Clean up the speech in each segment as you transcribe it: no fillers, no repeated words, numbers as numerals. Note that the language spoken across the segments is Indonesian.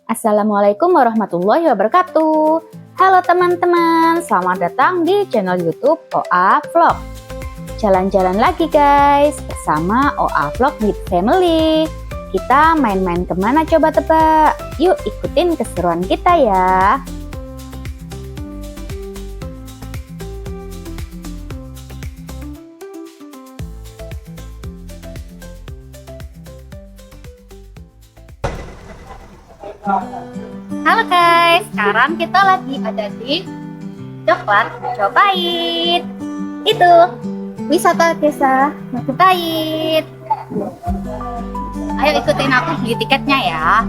Assalamualaikum warahmatullahi wabarakatuh. Halo teman-teman, selamat datang di channel YouTube OA Vlog. Jalan-jalan lagi guys, bersama OA Vlog with Family. Kita main-main kemana coba tebak? Yuk ikutin keseruan kita ya. Halo guys, sekarang kita lagi ada di Coklat Majapahit. Itu wisata desa Majapahit. Ayo ikutin aku beli tiketnya ya.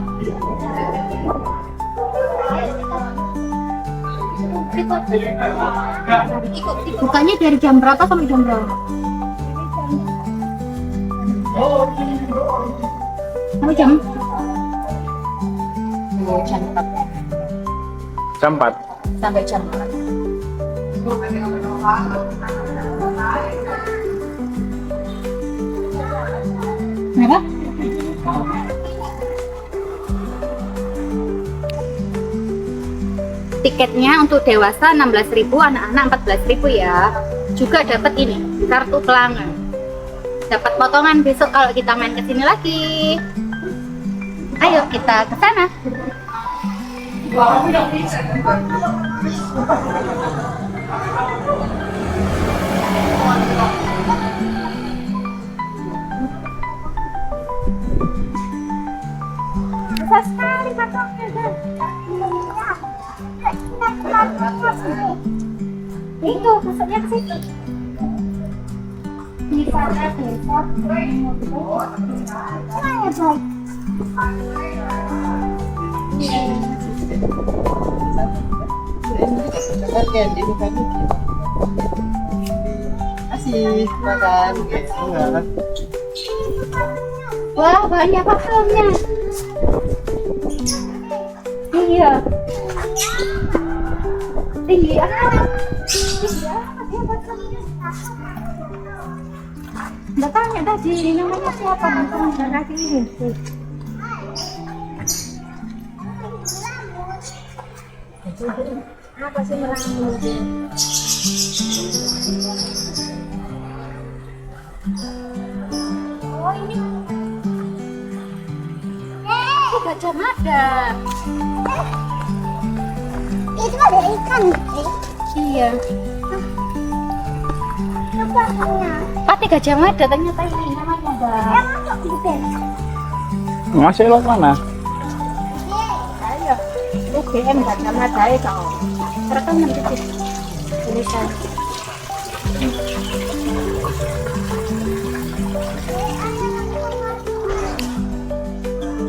Bukanya dari jam berapa sampai jam berapa? Sampai jam 4. Jam 4. Sampai jam 4. Kenapa? Tiketnya untuk dewasa 16.000, anak-anak 14.000 ya. Juga dapat ini, kartu pelanggan. Dapat potongan besok kalau kita main ke sini lagi. Ayo kita ke sana. Besar sekali katanya. Itu masuknya ke situ. Di sana besok. Kasih makan. Wah, banyak pasalnya. Iya. Tinggi amat. Nggak tanya tadi, namanya siapa? Nonton kaki ini. Apa sih merangkul? Oh ini Gajah Mada. Itu ada ikan. Iya. Apa namanya? Pati Gajah Mada ternyata ini namanya Mbak. Emang kok gitu? Masih lo mana? Ayo. UGM Gajah Mada ya kau. Rekam nanti tulisan.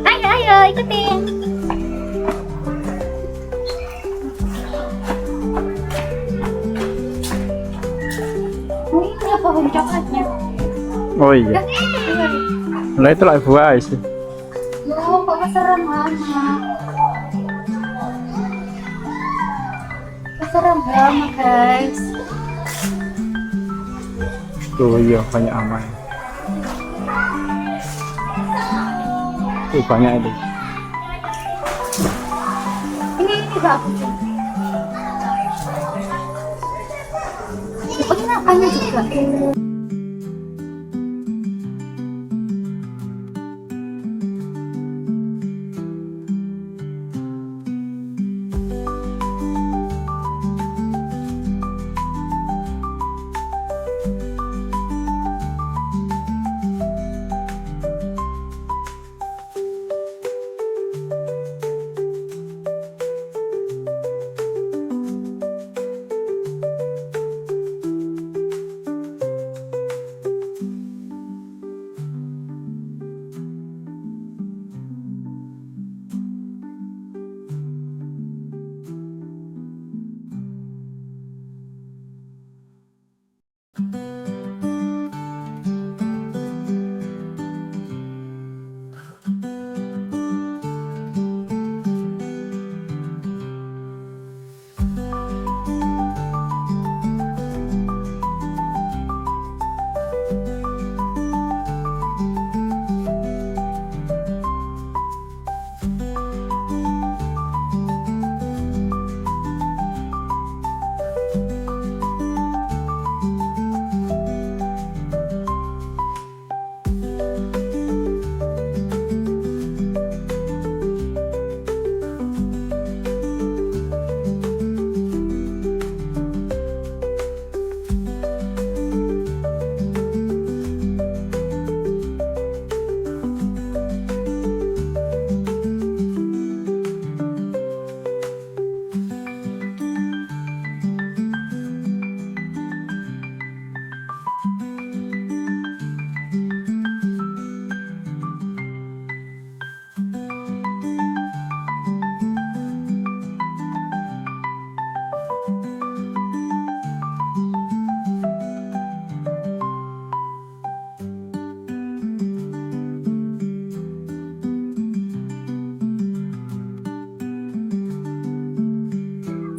Ayo ikutin. Oh ini pohon coklatnya. Oh iya. Lah itu lah buah sih. Loh, kok serem lama. Serem banget guys. Tuh iya banyak aman. Tuh banyak itu. Ini bagus. Oh, ini apanya juga?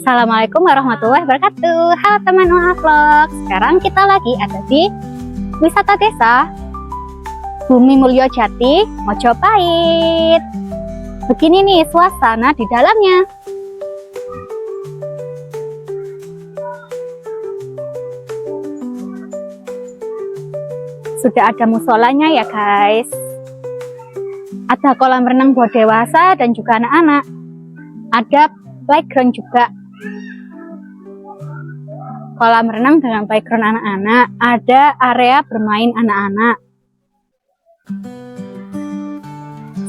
Assalamualaikum warahmatullahi wabarakatuh. Halo teman OA Vlog. Sekarang kita lagi ada di wisata desa Bumi Mulyo Jati, Mojopahit. Begini nih suasana di dalamnya. Sudah ada musolanya ya guys. Ada kolam renang buat dewasa dan juga anak-anak. Ada playground juga. Kolam renang dengan playground anak-anak. Ada area bermain anak-anak.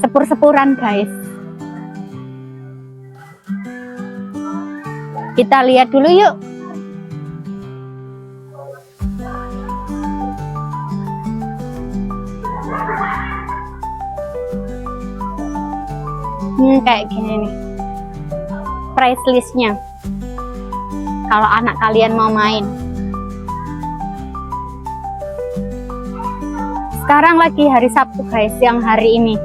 Sepur-sepuran guys. Kita lihat dulu yuk. Kayak gini nih price listnya kalau anak kalian mau main. Sekarang lagi hari Sabtu guys, yang hari ini.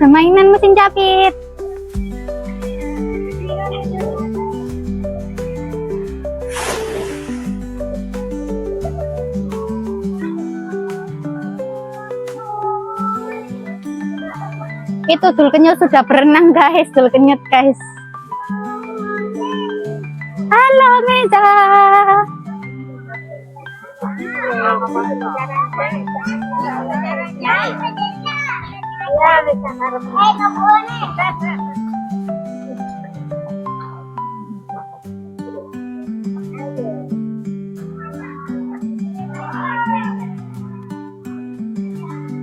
Permainan mesin capit. Itu Dul Kenyut sudah berenang guys, Dul Kenyut guys. Halo Meza.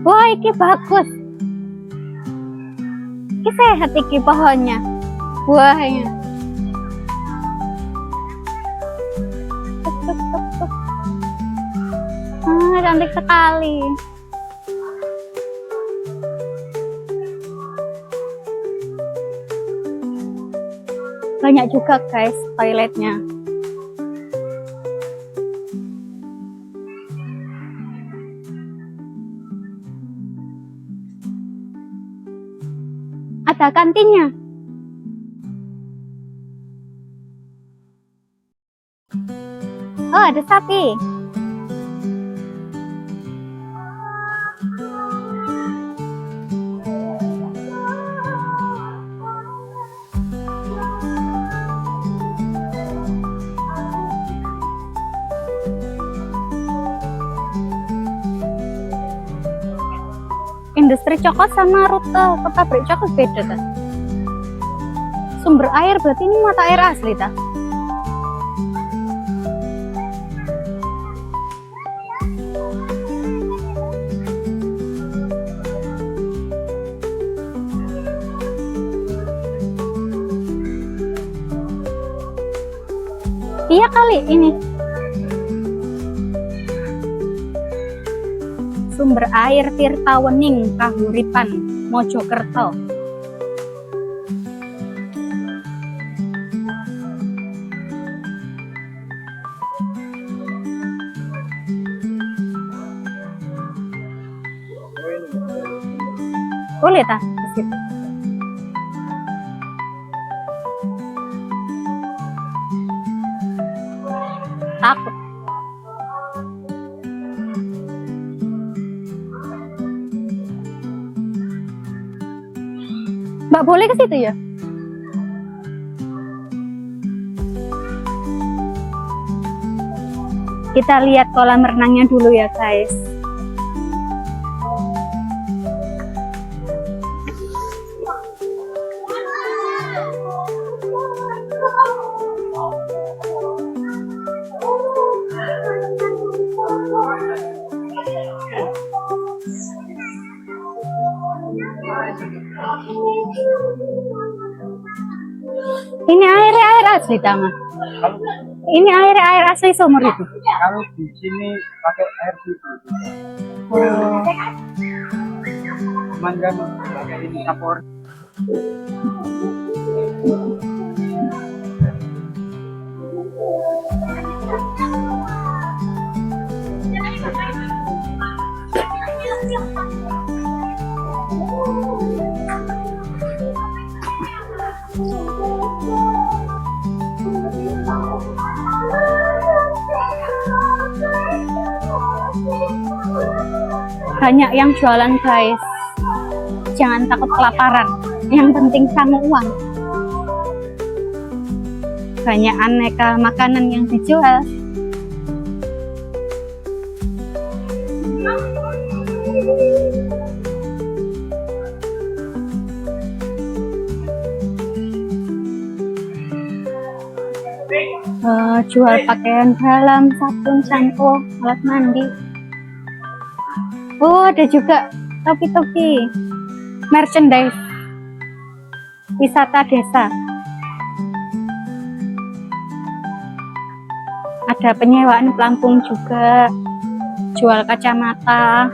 Wah, ini bagus. Ini sehat iki pohonnya, buahnya. Cantik sekali. Banyak juga guys toiletnya. Ada kantinnya. Oh, ada sapi. Industri coklat sama rute ke pabrik coklat beda kan? Sumber air berarti ini mata air asli tak? Iya kali ini. Sumber air Tirtawening Kahuripan Mojokerto. Boleh tak ke situ? Takut. Mbak boleh ke situ ya? Kita lihat kolam renangnya dulu ya guys. Ini air asli Tama. Ini air asli sumur itu. Kalau di sini pakai air putih. Oh. Cuman kan pakai ini kapur. Banyak yang jualan guys. Jangan takut kelaparan. Yang penting kamu uang. Banyak aneka makanan yang dijual. Jual pakaian dalam, sabun, sampo, alat mandi. Oh, ada juga topi-topi, merchandise, wisata desa. Ada penyewaan pelampung juga, jual kacamata.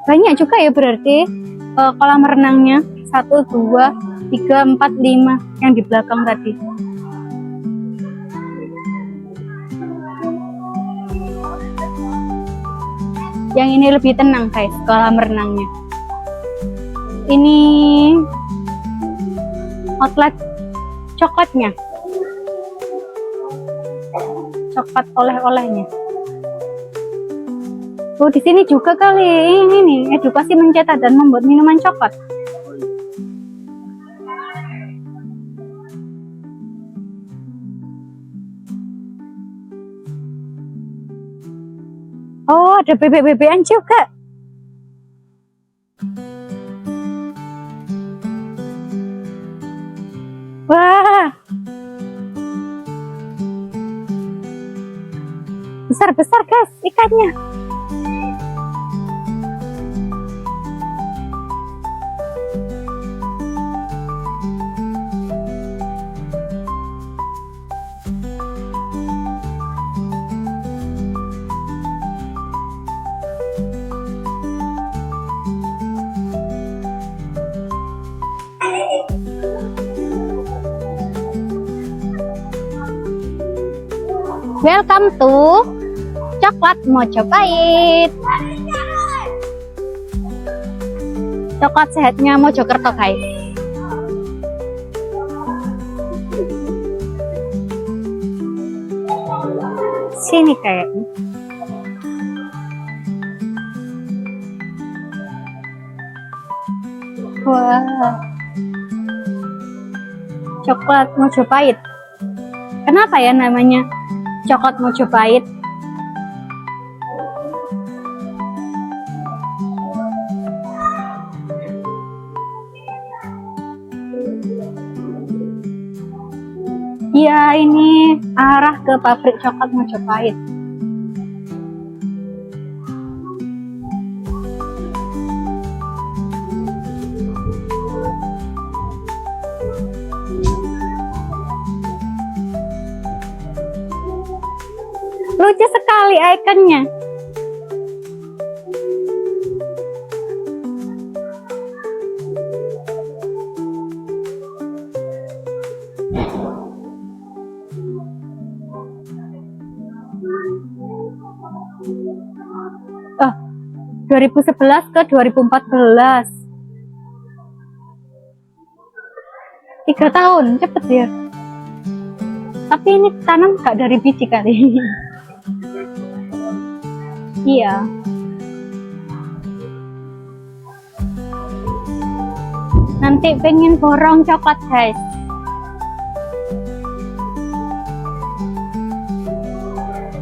Banyak juga ya berarti kolam renangnya. 1, 2, 3, 4, 5 yang di belakang tadi. Yang ini lebih tenang guys, kolam renangnya. Ini outlet coklatnya, coklat oleh-olehnya. Oh, di sini juga kali ini edukasi mencetak dan membuat minuman coklat. Oh, ada bebek-bebekan juga. Wah, besar-besar guys ikannya. Welcome to Coklat Mojopahit. Coklat sehatnya Mojokerto guys. Sini kayaknya. Wah. Coklat Mojopahit. Kenapa ya namanya Coklat Mojopahit? Ya, ini arah ke pabrik coklat Mojopahit. Lucu sekali ikonnya. Oh, 2011 ke 2014. 3 tahun, cepet ya. Tapi ini tanam gak dari biji kali. Iya. Nanti pengen borong coklat guys.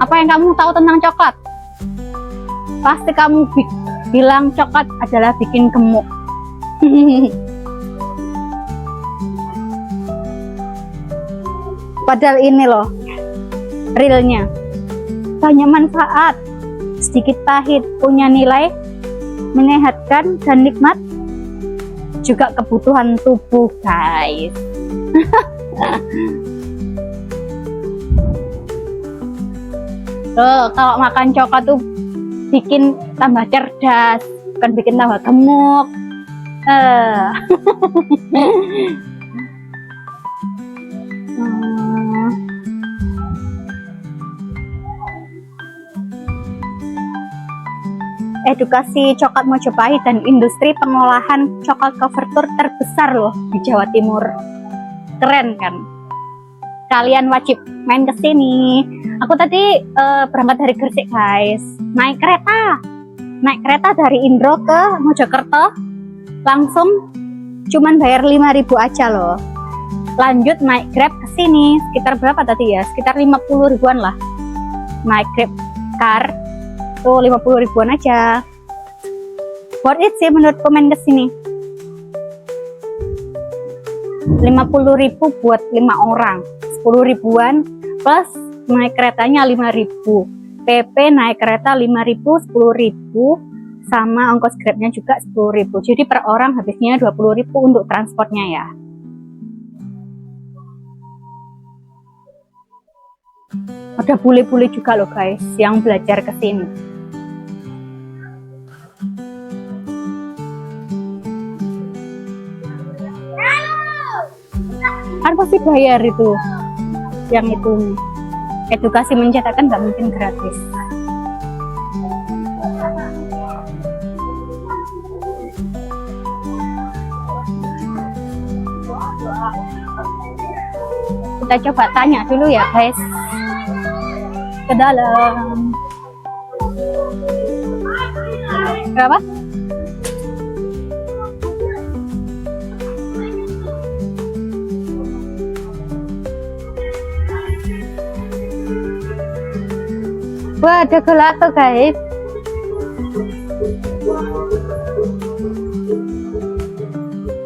Apa yang kamu tahu tentang coklat? Pasti kamu bilang coklat adalah bikin gemuk. Padahal ini loh realnya. Banyak manfaat, sedikit pahit, punya nilai menyehatkan dan nikmat, juga kebutuhan tubuh guys. Tuh, kalau makan coklat tuh bikin tambah cerdas, bukan bikin tambah gemuk. Edukasi coklat Mojopahit dan industri pengolahan coklat Couverture terbesar loh di Jawa Timur. Keren kan? Kalian wajib main ke sini. Aku tadi berangkat dari Gresik guys, naik kereta naik kereta dari Indro ke Mojokerto langsung cuman bayar 5.000 aja loh. Lanjut naik Grab ke sini sekitar berapa tadi ya? Sekitar 50 ribuan lah. Naik Grab car tuh 50 ribuan aja. Worth it sih menurut komen ke sini. 50.000 buat 5 orang, 10 ribuan plus naik keretanya 5.000. PP naik kereta 5.000, 10.000 sama ongkos Grabnya juga 10.000. Jadi per orang habisnya 20.000 untuk transportnya ya. Ada bule-bule juga loh guys yang belajar ke sini. Kan pasti bayar itu. Yang itu edukasi mencetak kan nggak mungkin gratis. Kita coba tanya dulu ya guys ke dalam. Berapa? Wah, ada gelato guys.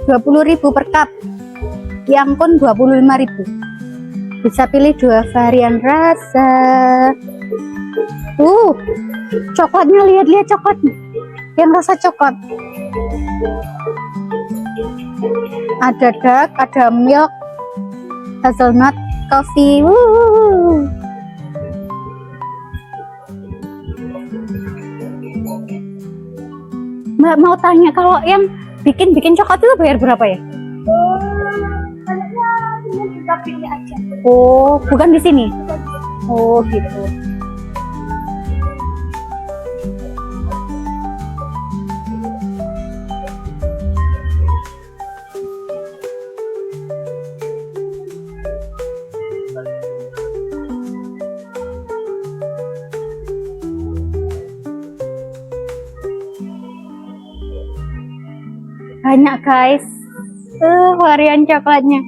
Rp20.000 per cup. Yang pun 25.000. Bisa pilih 2 varian rasa. Coklatnya, lihat-lihat coklatnya. Yang rasa coklat. Ada dark, ada milk, hazelnut, coffee. Mbak mau tanya, kalau yang bikin coklat itu bayar berapa ya? Kita pilih aja. Oh, bukan di sini. Oh, gitu. Banyak guys, varian coklatnya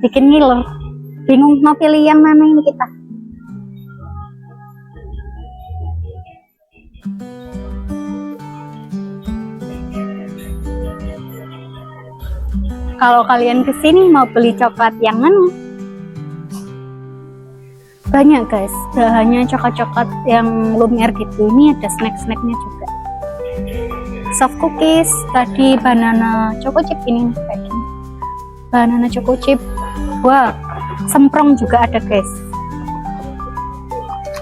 bikin ngiler, bingung mau pilih yang mana ini kita. Kalau kalian kesini mau beli coklat yang mana? Banyak guys, gak hanya coklat-coklat yang lumer gitu, ini ada snack-snacknya juga. Soft cookies, tadi banana choco chip, ini kayak gini. Banana choco chip. Wah, semprong juga ada guys.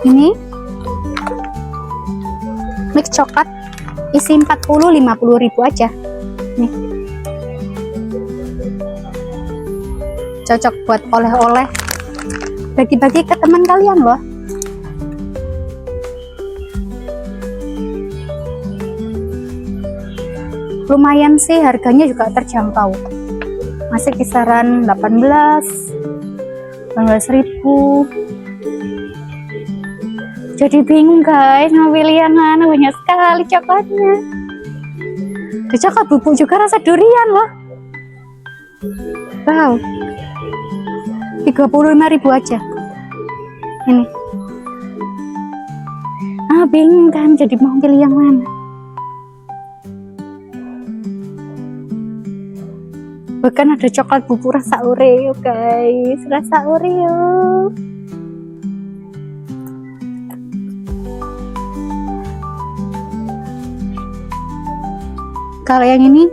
Ini mix coklat isi 50-50 ribu aja. Nih. Cocok buat oleh-oleh. Bagi-bagi ke teman kalian loh. Lumayan sih, harganya juga terjangkau, masih kisaran 18.000. Jadi bingung guys mau pilih yang mana, banyak sekali coklatnya. Ada coklat bubuk juga rasa durian loh. Wow, 35.000 aja ini. Bingung kan, jadi mau pilih yang mana. Bahkan ada coklat bubuk rasa Oreo guys, rasa Oreo. Kalau yang ini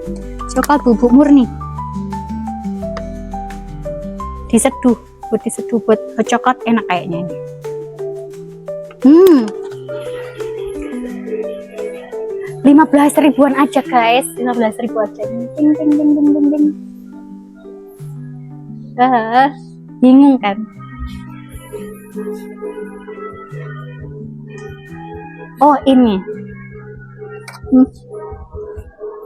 coklat bubuk murni, diseduh, buat coklat enak kayaknya ini. 15 ribuan aja guys, 15 ribu aja. Ding. Bingung kan? Oh ini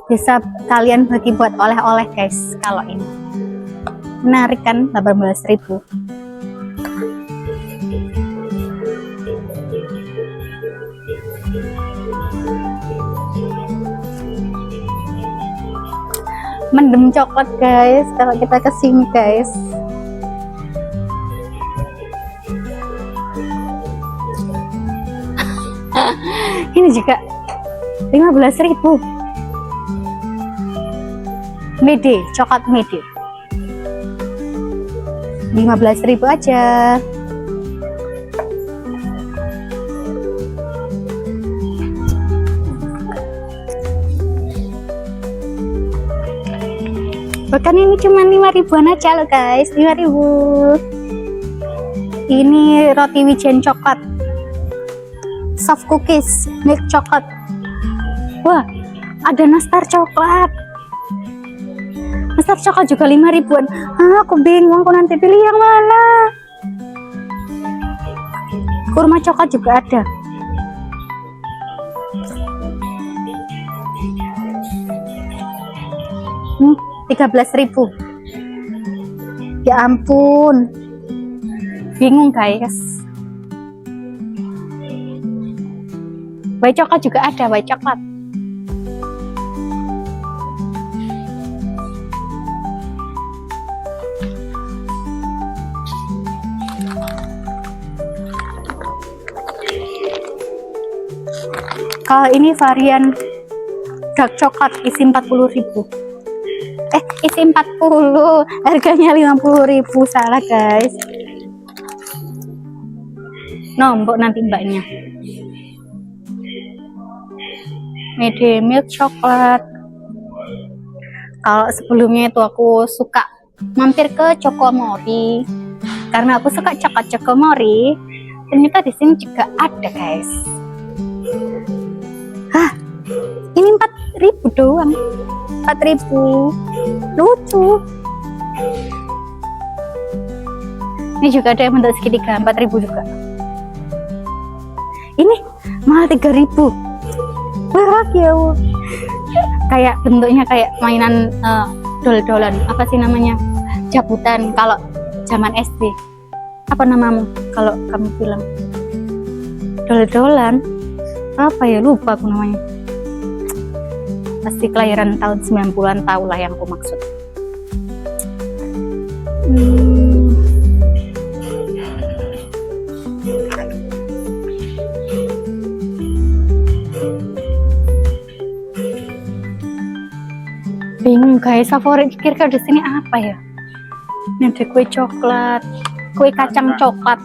bisa kalian bagi buat oleh-oleh guys. Kalau ini menarik kan, 18.000. mendem coklat guys kalau kita kesini guys. Ini juga 15.000. Mede, coklat mede. 15.000 aja. Bahkan ini cuma 5.000-an aja loh guys, 5.000. Ini roti wijen coklat, soft cookies, milk coklat. Wah, ada nastar coklat. Nastar coklat juga 5.000-an. Aku bingung, aku nanti pilih yang mana. Kurma coklat juga ada. Nih, 13.000. Ya ampun, bingung guys. White coklat juga ada, white coklat. Kalau ini varian dark coklat isi 40.000. Isi 40, harganya 50.000, salah guys. Nombok nanti mbaknya. Mede milk coklat. Kalau sebelumnya itu aku suka mampir ke Chokomori karena aku suka coklat Chokomori. Ternyata di sini juga ada guys. Hah, ini 4.000 doang. 4.000. Lucu. Ini juga ada yang bentuk segitiga, 4.000 juga. Ini malah 3.000. Wah, ya. Kayak bentuknya kayak mainan dol-dolan. Apa sih namanya? Jabutan kalau zaman SD. Apa namamu kalau kamu bilang? Dol-dolan. Apa ya, lupa aku namanya. Pasti kelahiran tahun 90-an, tahu lah yang aku maksud. Bingung guys, favorit kira-kira di sini apa ya? Ini ada kue coklat, kue kacang coklat,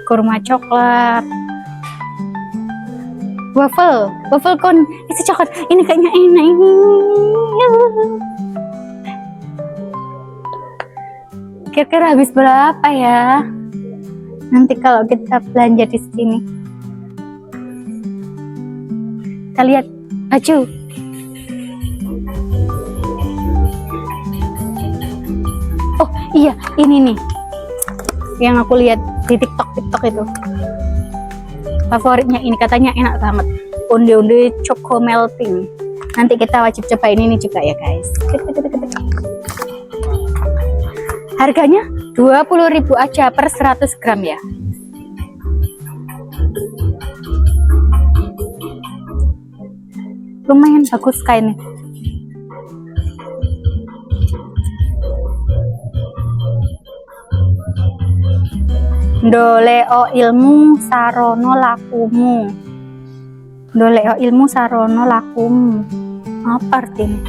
kurma coklat, waffle cone isi coklat. Ini kayaknya enak ini. Kira-kira habis berapa ya? Nanti kalau kita belanja di sini. Kita lihat baju. Oh iya, ini nih yang aku lihat di TikTok itu. Favoritnya ini, katanya enak banget. Onde-onde choco melting. Nanti kita wajib cobain ini juga ya guys. Harganya 20.000 aja per 100 gram ya. Lumayan bagus kainnya. Doleo ilmu sarono lakumu. Doleo ilmu sarono lakumu. Apa artinya?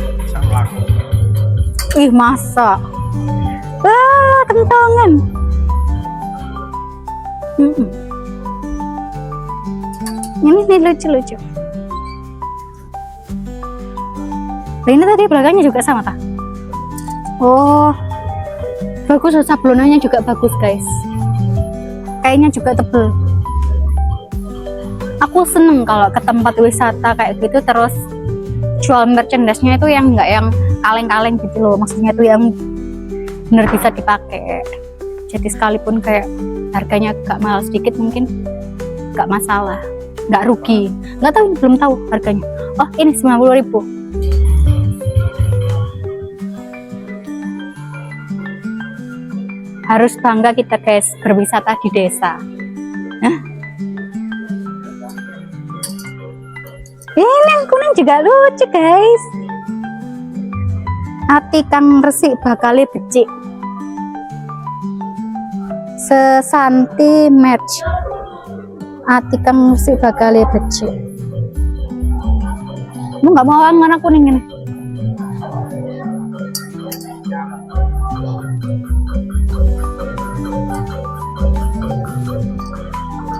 Ih, masa? Wah, kentongan. Ini lucu-lucu. Ini tadi belakangnya juga sama tak? Oh, bagus. Sablonannya juga bagus guys. Kayaknya juga tebel. Aku seneng kalau ke tempat wisata kayak gitu terus jual merchandise-nya itu yang enggak yang kaleng-kaleng gitu loh. Maksudnya itu yang bener bisa dipakai. Jadi sekalipun kayak harganya agak mahal sedikit mungkin nggak masalah, nggak rugi. Nggak tahu, belum tahu harganya. Oh, ini 90.000. Harus bangga kita guys berwisata di desa. Ini yang kuning juga lucu guys. Ati kang resik bakale becik. Sesanti match. Ati kang resik bakale becik. Mu nggak mau warna kuning ini?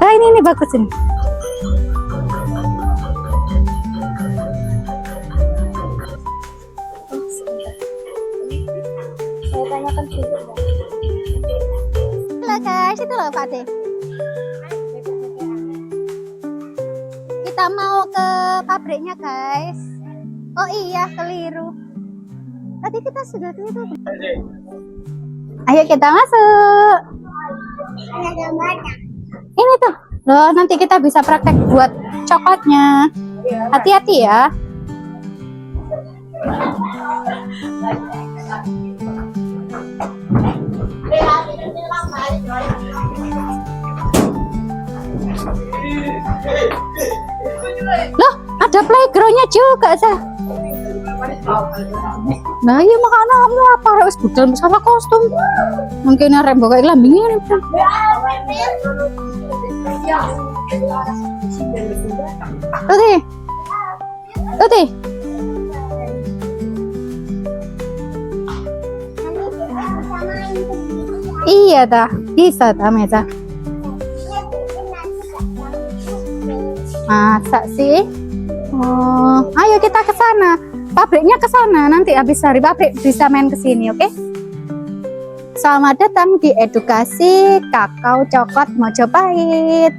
Ah, ini bagus ini. Saya tanyakan dulu. Halo guys, itu loh Pak De. Kita mau ke pabriknya guys. Oh iya, keliru. Tadi kita sudah keliru. Ayo kita masuk. Ini tuh, loh nanti kita bisa praktek buat coklatnya. Hati-hati ya. Loh, ada playgroundnya juga sah. Nah iya makanya kamu apa harus budal masalah kostum. Mungkin rembok kayak lambingnya nih. Tuti, Tuti. Iya dah, bisa dah Meza. Masa sih? Oh, ayo kita ke sana. Pabriknya ke sana. Nanti habis dari pabrik bisa main ke sini, oke? Selamat datang di Edukasi Kakao Coklat Mojopahit.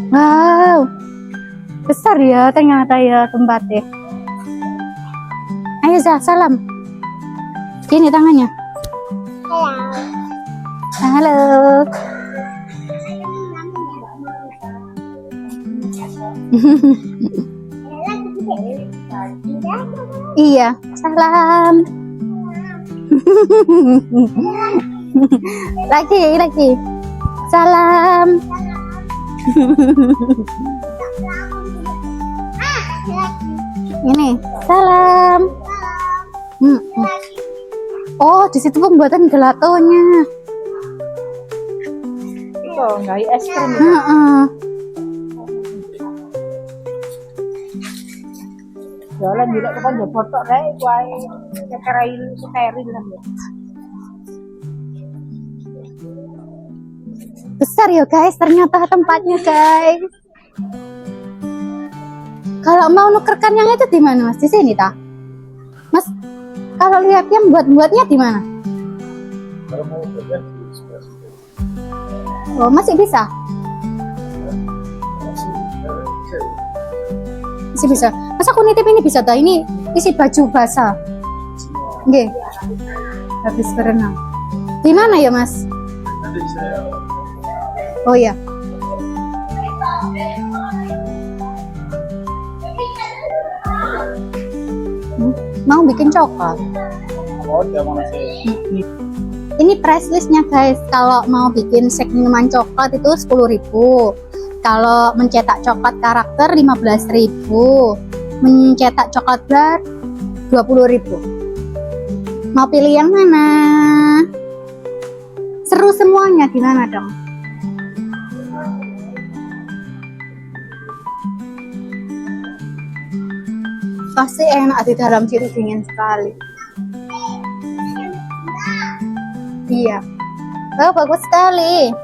Wow, besar ya ternyata ya tempatnya. Ayo Zah, salam. Gini tangannya. Halo. Iya, salam. lagi. Salam. Ini, salam. Oh, di situ pembuatan gelatonya. Itu nggak es krim. Jalan juga kan dia foto rek kuai steril lah ya. Besar ya guys, ternyata tempatnya guys. Kalau mau nukerkan yang itu di mana Mas? Di sini tah? Mas, kalau lihat yang buatnya di mana? Oh, masih bisa? Masih bisa. Masa aku nitip ini bisa tah? Ini isi baju basah. Nggih. Habis berenang. Di mana ya, Mas? Oh iya. Mau bikin coklat. Ini price listnya guys. Kalau mau bikin sek minuman coklat itu 10.000. Kalau mencetak coklat karakter 15.000. Mencetak coklat bar 20.000. Mau pilih yang mana? Seru semuanya, gimana dong? Pasti enak di dalam situ, dingin sekali. Iya. Oh, bagus sekali.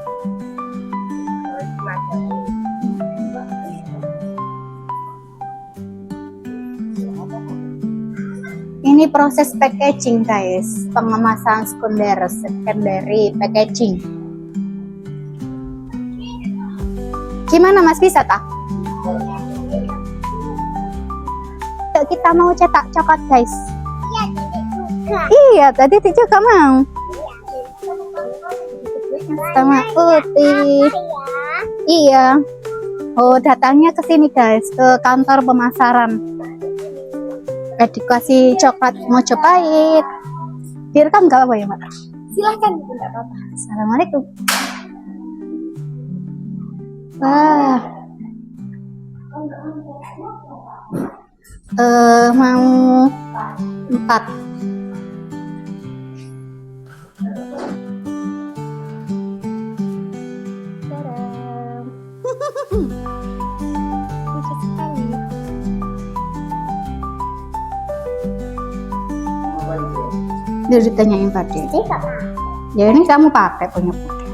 Ini proses packaging guys, pengemasan secondary packaging. Gimana Mas, bisa tak? Kita mau cetak coklat guys. Iya, tadi juga mau. Sama Uti. Iya. Oh, datangnya ke sini guys, ke kantor pemasaran. Edukasi Coklat Mojopahit. Direkam nggak apa ya, Mbak? Silahkan, tidak apa-apa. Assalamualaikum. Wah. Mau 4. Lucu sekali. Dia ditanyain Pade. Ya ini kamu pakai punya Bude.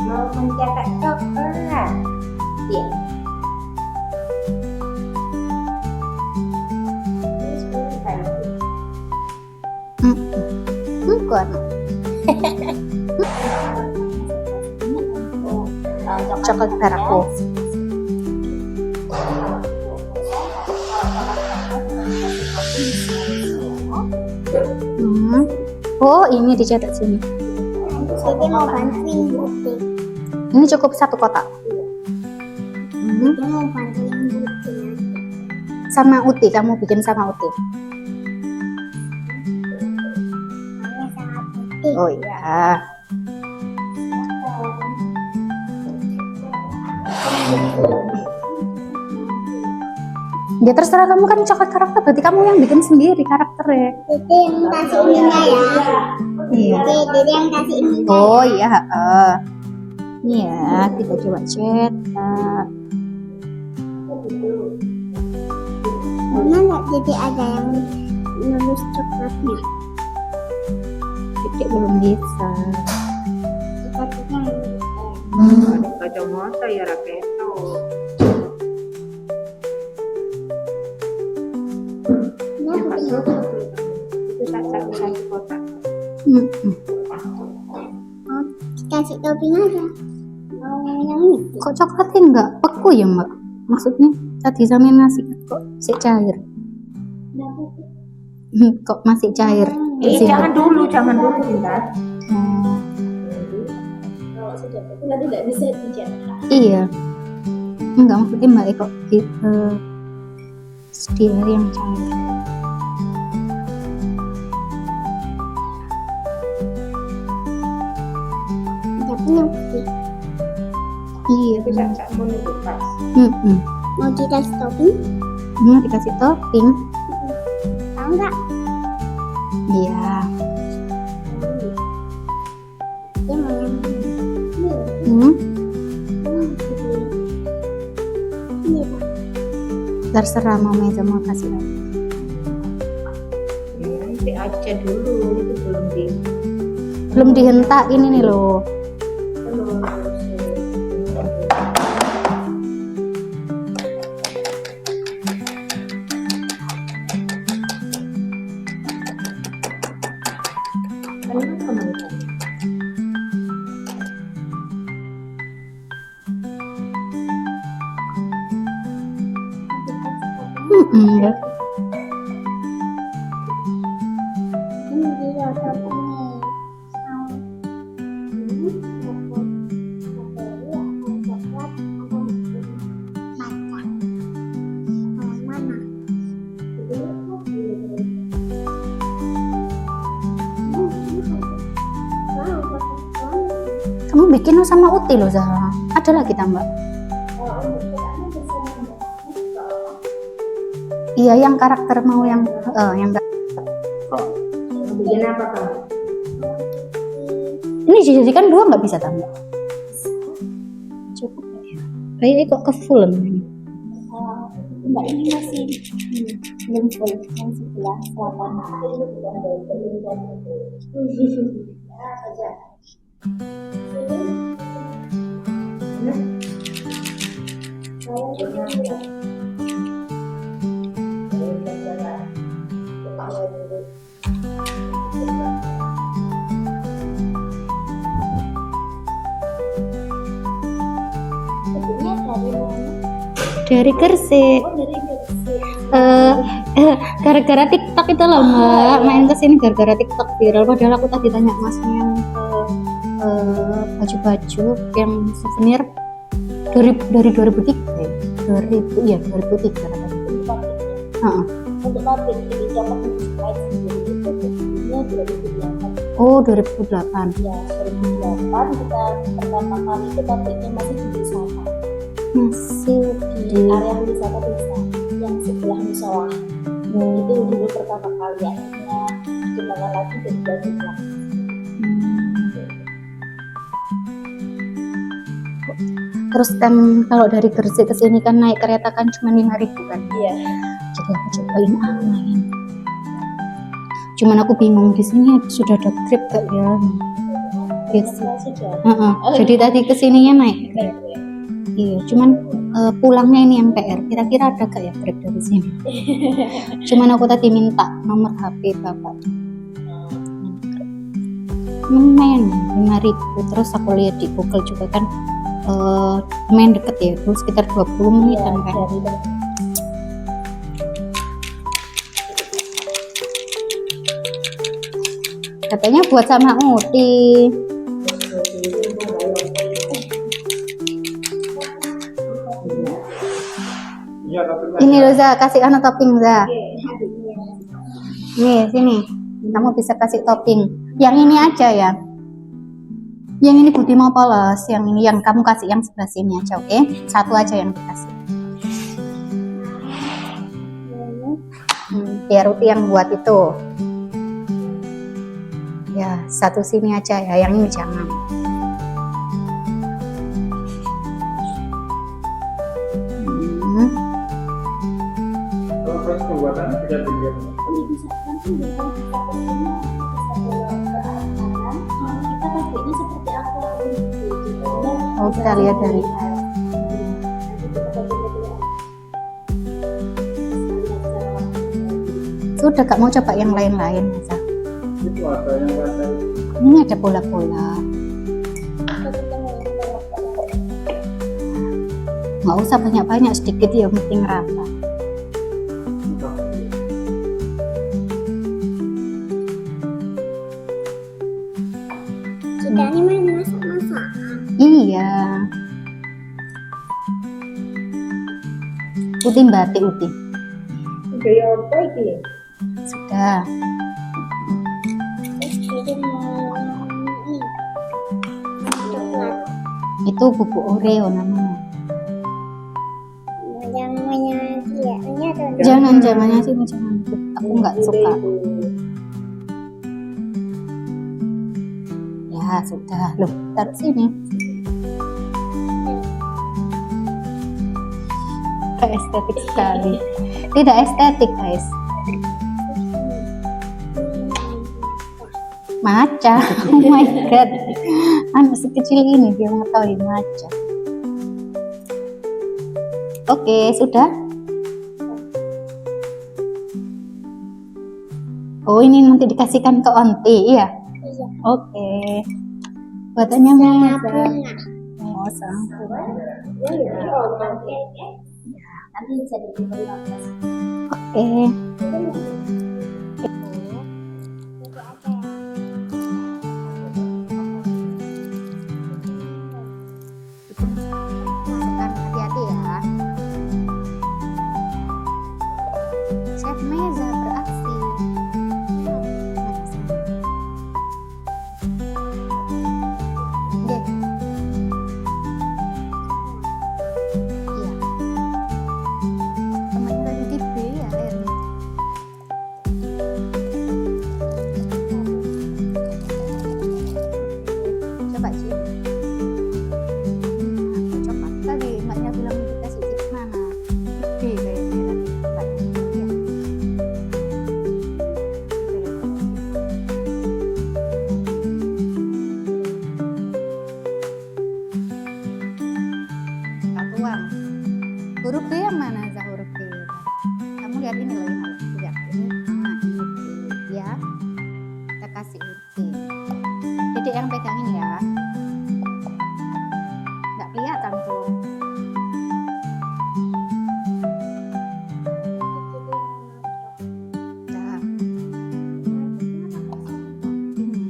Mau mencetak coklat. Iya. Bukan. Coklat peraku. Oh, ini dicetak sini. Jadi mau bantuin Budi. Ini cukup 1 kotak. Dia mau bantuin Budi. Sama Uti, kamu bikin sama Uti. Saya sangat Budi. Oh iya. Ya terserah kamu, kan coklat karakter, berarti kamu yang bikin sendiri karakternya. Dede yang kasih ininya ya. Iya. Dede yang kasih ininya. Oh iya. Nih ya, kita coba cetak. Karena nggak jadi ada yang nulis coklatnya. Dede belum bisa. Coklatnya Ada kacamata ya raketo. Itu satu kotak. Kasih topping aja. Mau yang ini. Kok coklatnya enggak beku ya mbak? Maksudnya tadi sama nasi kok masih cair? Kok masih cair? Jangan dulu Bunda. Nanti nggak bisa dicetak. Iya. Enggak, maksudnya mbak kok gitu. Sedia yang cair. Tapi yang putih. Iya. Bisa menunggu pas. Mau dikasih topping? Mau dikasih topping? Tahu nggak? Iya. Dia mau yang ini. Ini Pak. Terserah mau meja mau kasih apa. Nanti aja dulu, itu Belum dihentak ini nih loh. Ya. Ini dia toppingnya. Mau ini mau strawberry atau coklat atau matcha. Mau mana? Wow, Kamu bikin sama Uti loh Zahra. Ada lagi tambah. Iya, yang karakter mau yang bikin apa kamu? ini dijadikan 2 nggak bisa tambah. Cukup ya. Kayaknya kok ke full ini. Mbak ini masih belum full yang sebelah selatan. Sebenarnya dari mana? Dari Gresik. Oh, dari Gresik. Gara-gara TikTok itu loh mbak, main kesini gara-gara TikTok viral. Padahal aku tadi tanya masnya yang baju-baju yang souvenir dari 2003 ya. 2003 katanya. Heeh. Untuk pabrik ini dapat mensupply sendiri itu sebelumnya 2008. Oh 2008. Ya 2008 kita pertama kali itu pabriknya masih di wisata, Masih di di area wisata desa yang sebelah musola. Itu dulu pertama kali akhirnya kembali lagi ke Jawa. Terus kan kalau dari Gresik ke sini kan naik kereta kan cuma 5.000 kan. Iya. Jadi aku cobain main. Cuman aku bingung di sini sudah ada Grab gak ya? Gitu. Sudah. Jadi tadi kesininya naik Grab. Iya, cuman pulangnya ini yang PR. Kira-kira ada gak ya Grab dari sini? Cuman aku tadi minta nomor HP bapak. Lumayan 5.000. Terus aku lihat di Google juga kan lumayan deket ya, itu sekitar 20 menitan kan. Katanya buat sama Uti. Ini loh Za, kasih anak topping Za. Nih sini, kamu bisa kasih topping. Yang ini aja ya. Yang ini Budi mau polos, yang ini yang kamu kasih yang sebelah sini aja, oke? Satu aja yang dikasih. Biar Uti yang buat itu. Ya, satu sini aja ya, yang ini jangan. Ini bisa nanti bisa posisinya bisa belok ke arah kanan. Kita pakainya seperti apa? Oh, kita lihat dari sudah gak mau coba yang lain-lain Za. Itu ada yang kata Ini ada bola-bola. Nggak usah banyak-banyak, sedikit ya, penting rata. Kita ini main masak-masak. Iya. Uti batik Uti. Gaya apa iki? Sudah. Terus jadi mau ini coklat. Itu bubuk Oreo namanya. Yang namanya dia ini ada Jangan sini jangan. Aku nggak suka. Ya sudah, loh taruh sini. Kayak estetik sekali. Tidak estetik guys. Maca, oh my god. Anak sekecil ini dia mengetahui maca. Oke, sudah. Oh ini nanti dikasihkan ke Onti, iya? Iya. Oke. Buatannya mana? Oh, Nanti bisa diberi notas. Oke. Masukkan, hati-hati ya. Chef Meza beraksi. Oke. Iya. Temannya tadi di B ya airnya. Coba sih. Coba tadi mbaknya bilang dikasih chip mana? B kayaknya tadi mbaknya. Iya. Tuang. Huruf B yang mana Za, huruf B? Kamu lihat ini loh, ini lihat ini. Nah, ini B ya. Kita kasih B. Dedek yang pegangin ya. Nggak kelihatan tuh. Dah. Ini.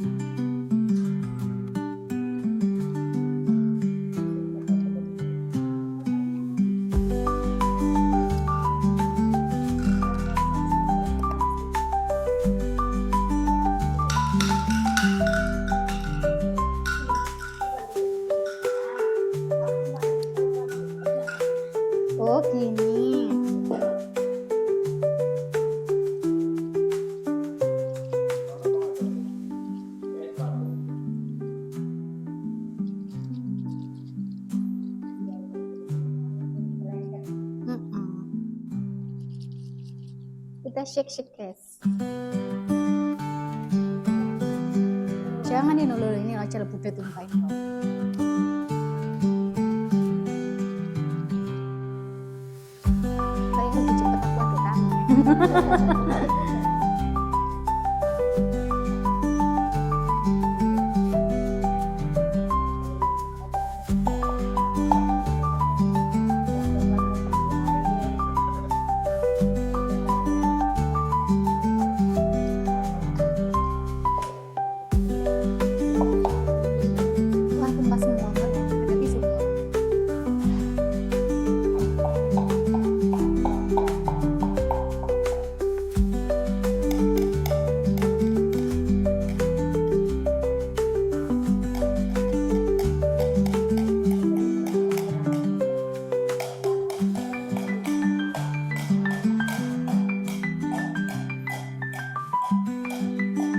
Oh gini. kita shake guys. Jangan ini dulu, ini aja lebih tumpahin loh. Kayak lebih cepet aku aduk tangan. Wah, tumpah semua kan ya. Ada tisu.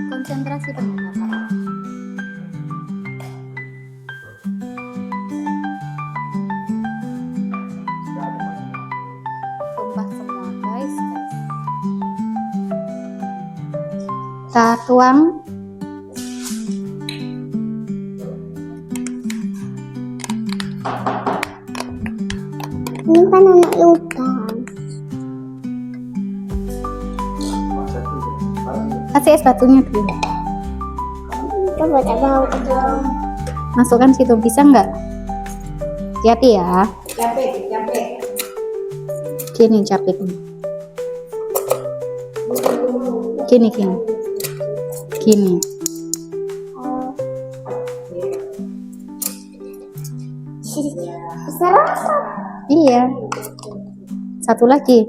Konsentrasi pendengaran. Tumpah semua guys. Kita tuang. Ini kan anak lubang. Kasih es batunya dulu. Coba tak bau itu. Masukkan situ, bisa nggak? Hati-hati ya. Capek. Gini capek. Gini. Gini. Besar apa? Iya. Satu lagi.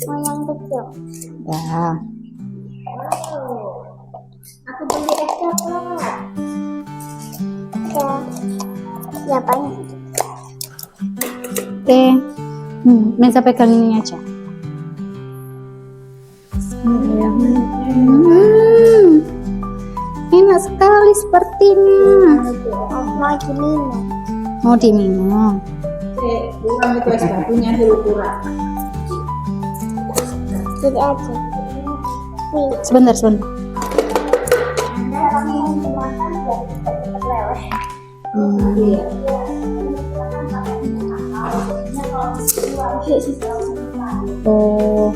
Mau yang kecil. Ya. Aku beli es coklat. Ya banyak. Oke. Mesa pegang ini aja. Enak sekali sepertinya. Mau diminum. Mau diminum. Bukan itu es batunya dulu kurang. Jadi aja. Nih. Sebentar. Anda langsung dimakan biar cepat leleh. Iya. Oh.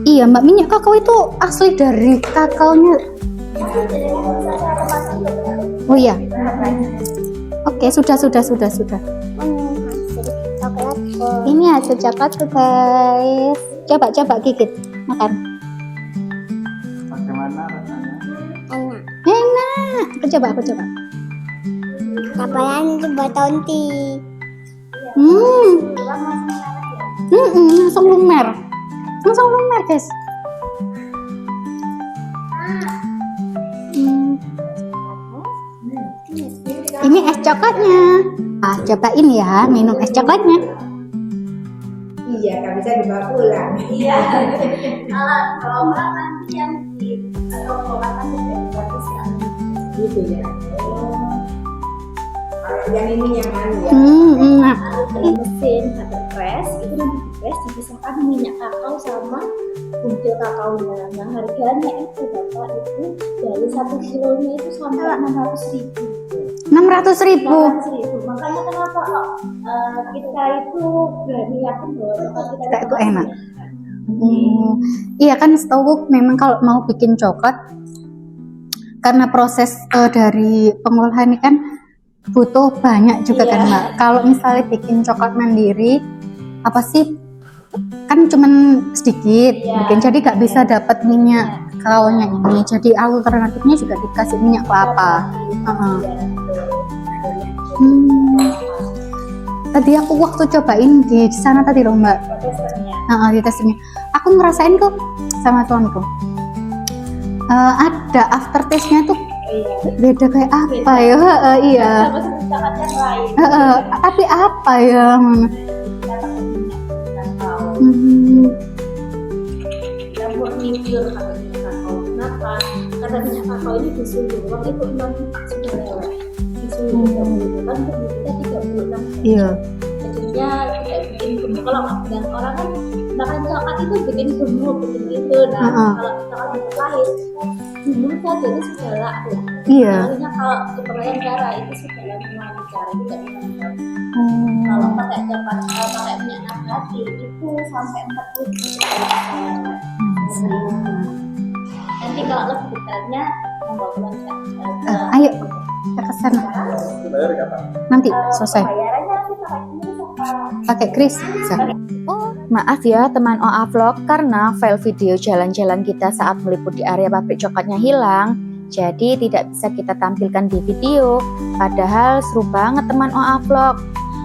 Iya, Mbak, minyak kakao itu asli dari kakaonya. Oh iya. Oke, sudah. Hasil coklat. Ini hasil coklat tuh, guys. Coba gigit, makan. Bagaimana rasanya? Enak. Enak. Aku coba. Kapalan itu buat tonti. Langsung lumer, guys. Ini es coklatnya. Cobain ya, minum es coklatnya. Iya, nggak bisa dibawa pulang. Iya. Kalau orang nanti yang di atau orang nanti gratis ya. Gitu ya. Kalau yang ini yang anu ya. Nah. Mesin butter press itu nanti di press dipisahkan minyak kakao sama bungkil kakaonya. Nah harganya itu bapak itu dari 1 kilonya itu sampai 600.000. 600.000. Makanya kenapa kita itu berani yakin bahwa Kita itu enak. Iya kan, setahu memang kalau mau bikin coklat karena proses dari pengolahan ini kan butuh banyak juga kan Mbak. Kalau misalnya bikin coklat mandiri apa sih kan cuman sedikit bikin, jadi nggak bisa dapat minyak kakaonya ini. Jadi alternatifnya juga dikasih minyak kelapa. Tadi aku waktu cobain di sana tadi loh Mbak. Di testernya. Aku ngerasain kok sama suamiku. Ada aftertaste-nya tuh beda kayak apa ya? Iya. Tapi apa ya? Campur mikir kalau minyak kakao. Kenapa? Karena minyak kakao ini disuruh waktu itu 6 sudah lewat. Disuruh kan kita 36. Iya. Jadinya kita bikin kalau bilang orang kan makan coklat itu bikin gemuk bikin gitu. Nah kalau coklat Majapahit gemuk saja itu sudah laku. Iya. Soalnya kalau keperluan darah itu sudah lancar itu tidak bisa. Kalau pakai coklat pakai minyak nabati itu sampai 40 nanti kalau lebih detailnya mau belanja. Ayo kita ke sana. Nanti selesai. Bayarannya nanti pakai ini Pakai kris. Bisa. Oh, maaf ya teman OA Vlog, karena file video jalan-jalan kita saat meliput di area pabrik coklatnya hilang, jadi tidak bisa kita tampilkan di video. Padahal seru banget teman OA Vlog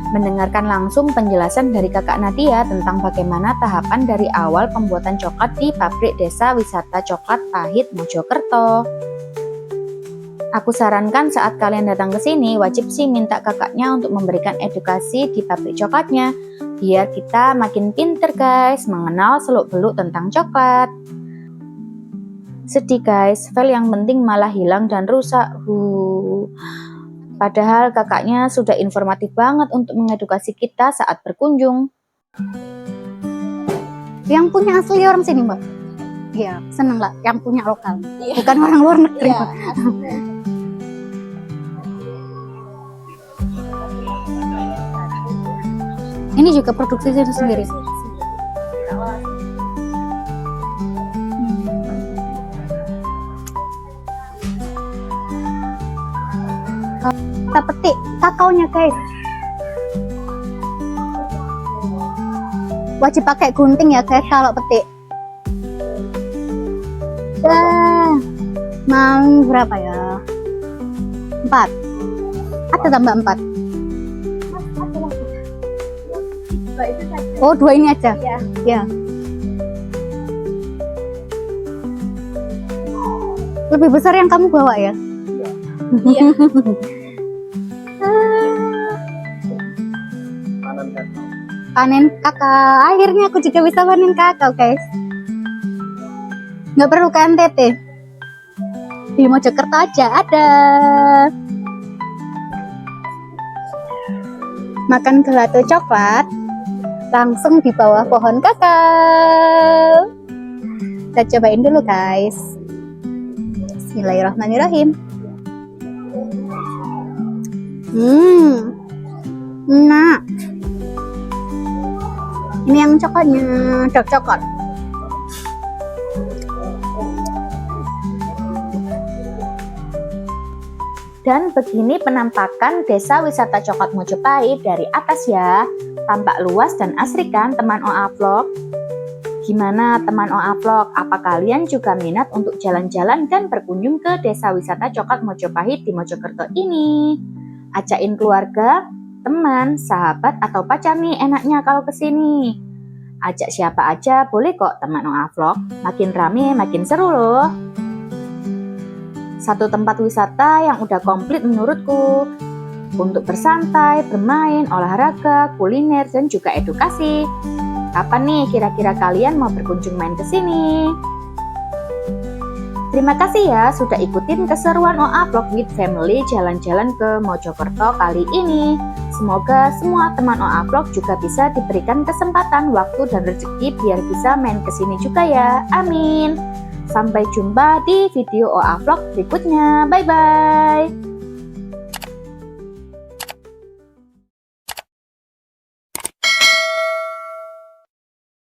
mendengarkan langsung penjelasan dari kakak Nadia tentang bagaimana tahapan dari awal pembuatan coklat di pabrik desa wisata coklat Pahit Mojokerto. Aku sarankan saat kalian datang ke sini wajib sih minta kakaknya untuk memberikan edukasi di pabrik coklatnya, biar kita makin pinter guys mengenal seluk-beluk tentang coklat. Sedih guys, file yang penting malah hilang dan rusak. Padahal kakaknya sudah informatif banget untuk mengedukasi kita saat berkunjung. Yang punya asli orang sini mbak? Iya, seneng lah yang punya lokal, bukan orang luar negeri. Iya, Ini juga produksi sendiri. Kita petik kakaonya guys. Wajib pakai gunting ya guys kalau petik. Mau berapa ya? 4. Ada tambah 4. Oh 2 ini aja. Ya. Lebih besar yang kamu bawa ya? Iya. Panen kakao. Akhirnya aku juga bisa panen kakao guys. Nggak perlu ke NTT. Di Mojokerto aja ada. Makan gelato coklat langsung di bawah pohon kakao. Kita cobain dulu guys. Bismillahirrahmanirrahim. Nah, ini yang coklatnya, dark coklat. Dan begini penampakan desa wisata coklat Mojopahit dari atas ya. Tampak luas dan asri kan teman OA Vlog? Gimana teman OA Vlog? Apa kalian juga minat untuk jalan-jalan dan berkunjung ke desa wisata coklat Mojopahit di Mojokerto ini? Ajakin keluarga, teman, sahabat, atau pacar nih enaknya kalau kesini. Ajak siapa aja boleh kok teman OA Vlog. Makin rame makin seru loh. Satu tempat wisata yang udah komplit menurutku. Untuk bersantai, bermain, olahraga, kuliner, dan juga edukasi. Kapan nih kira-kira kalian mau berkunjung main ke sini? Terima kasih ya sudah ikutin keseruan OA Vlog with Family jalan-jalan ke Mojokerto kali ini. Semoga semua teman OA Vlog juga bisa diberikan kesempatan, waktu, dan rezeki biar bisa main ke sini juga ya. Amin. Sampai jumpa di video OA Vlog berikutnya. Bye-bye.